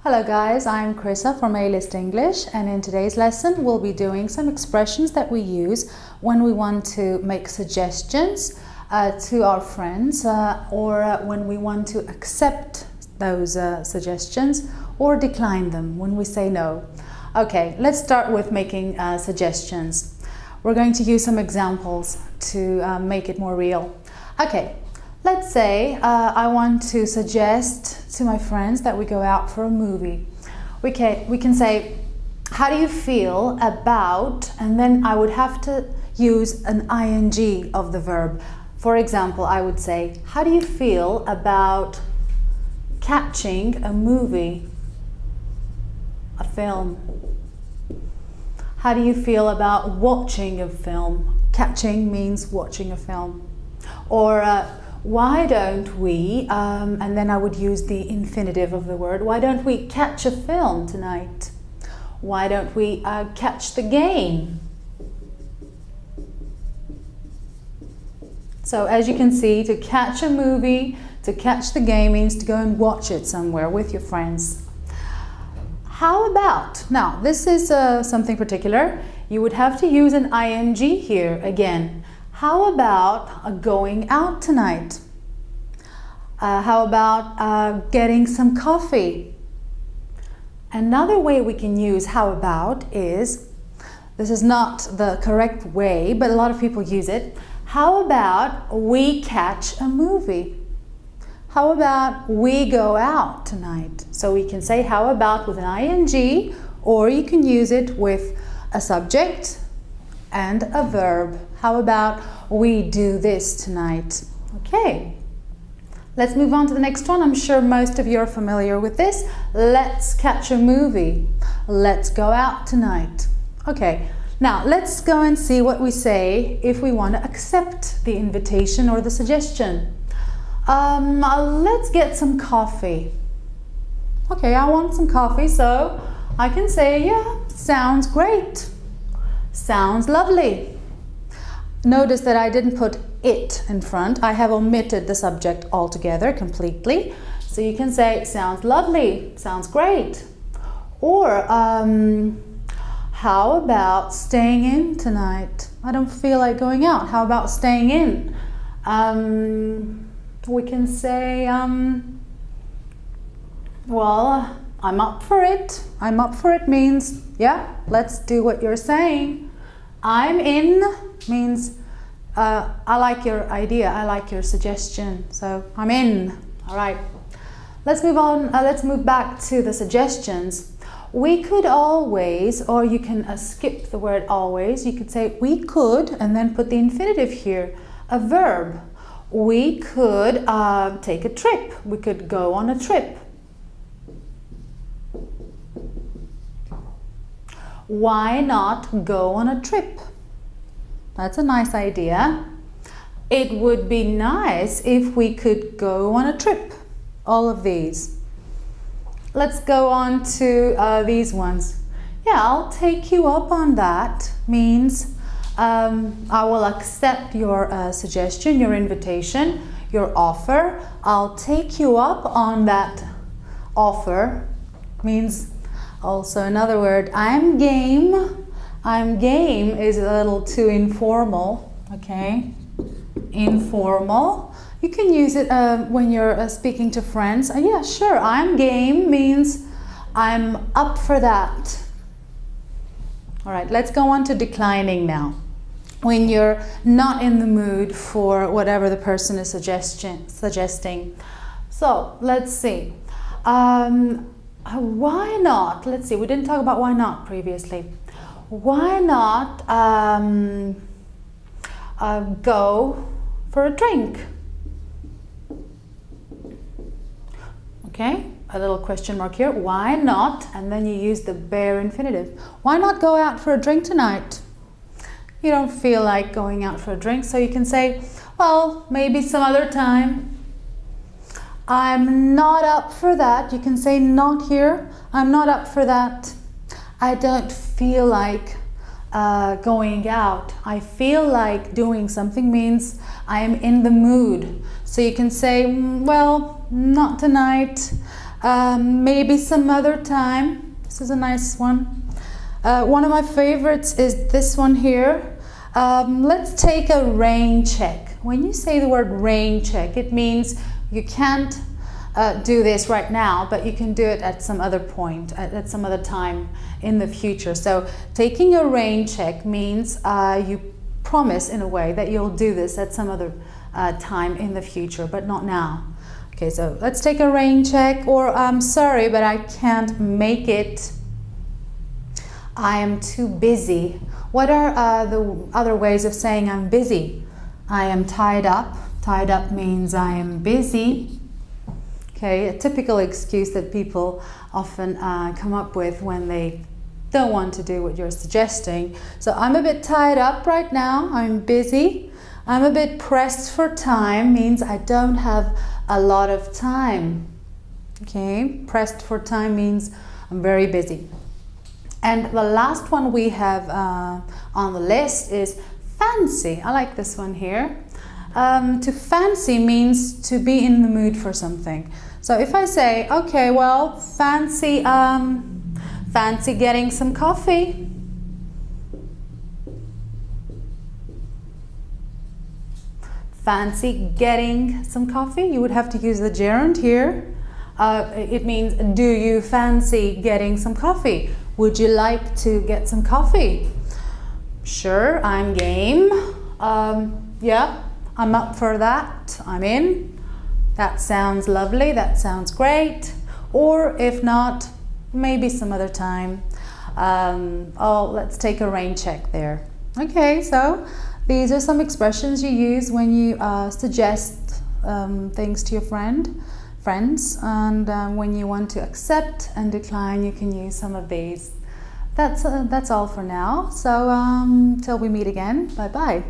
Hello guys, I'm Krissa from A-List English, and in today's lesson we'll be doing some expressions that we use when we want to make suggestions to our friends or when we want to accept those suggestions or decline them when we say no. Okay, let's start with making suggestions. We're going to use some examples to make it more real. Okay. Let's say I want to suggest to my friends that we go out for a movie. We can say, how do you feel about, and then I would have to use an ing of the verb. For example, I would say, how do you feel about catching a movie, a film? How do you feel about watching a film? Catching means watching a film. Or why don't we, and then I would use the infinitive of the word, why don't we catch a film tonight? Why don't we catch the game? So as you can see, to catch a movie, to catch the game means to go and watch it somewhere with your friends. How about, now this is something particular, you would have to use an ing here again. How about going out tonight? How about getting some coffee? Another way we can use how about is, this is not the correct way, but a lot of people use it. How about we catch a movie? How about we go out tonight? So we can say how about with an ing, or you can use it with a subject and a verb. How about we do this tonight? Okay, let's move on to the next one. I'm sure most of you are familiar with this. Let's catch a movie. Let's go out tonight. Okay, now let's go and see what we say if we want to accept the invitation or the suggestion. Let's get some coffee. Okay, I want some coffee, so I can say, yeah, sounds great. Sounds lovely. Notice that I didn't put it in front. I have omitted the subject altogether, completely. So you can say, sounds lovely, sounds great. Or, how about staying in tonight? I don't feel like going out. How about staying in? We can say, well, I'm up for it. I'm up for it means, yeah, let's do what you're saying. I'm in means I like your idea, I like your suggestion, so I'm in. All right, let's move on. Let's move back to the suggestions. We could always, or you can skip the word always. You could say we could and then put the infinitive here, a verb. We could take a trip. We could go on a trip. Why not go on a trip? That's a nice idea. It would be nice if we could go on a trip. All of these. Let's go on to these ones. Yeah, I'll take you up on that means I will accept your suggestion, your invitation, your offer. I'll take you up on that offer means also another word, I'm game. I'm game is a little too informal, okay? Informal. You can use it when you're speaking to friends. Yeah, sure, I'm game means I'm up for that. All right, let's go on to declining now. When you're not in the mood for whatever the person is suggesting. So, let's see. Why not? Let's see, we didn't talk about why not previously. Why not go for a drink? Okay, a little question mark here. Why not? And then you use the bare infinitive. Why not go out for a drink tonight? You don't feel like going out for a drink, so you can say, well, maybe some other time. I'm not up for that. You can say not here. I'm not up for that. I don't feel like going out. I feel like doing something means I am in the mood. So you can say, well, not tonight, maybe some other time. This is a nice one. One of my favorites is this one here. Let's take a rain check. When you say the word rain check, it means you can't do this right now, but you can do it at some other point, at some other time in the future. So taking a rain check means you promise in a way that you'll do this at some other time in the future, but not now. Okay, so let's take a rain check, or I'm sorry, but I can't make it. I am too busy. What are the other ways of saying I'm busy? I am tied up. Tied up means I am busy. Okay, a typical excuse that people often come up with when they don't want to do what you're suggesting. So I'm a bit tied up right now. I'm busy. I'm a bit pressed for time means I don't have a lot of time. Okay, pressed for time means I'm very busy. And the last one we have on the list is fancy. I like this one here. To fancy means to be in the mood for something. So if I say, okay, well, fancy getting some coffee. Fancy getting some coffee. You would have to use the gerund here. It means, do you fancy getting some coffee? Would you like to get some coffee? Sure, I'm game. Yeah, I'm up for that. I'm in. That sounds lovely. That sounds great. Or if not, maybe some other time. Oh, let's take a rain check there. Okay, so these are some expressions you use when you suggest things to your friends, and when you want to accept and decline, you can use some of these. That's all for now. So till we meet again, bye bye.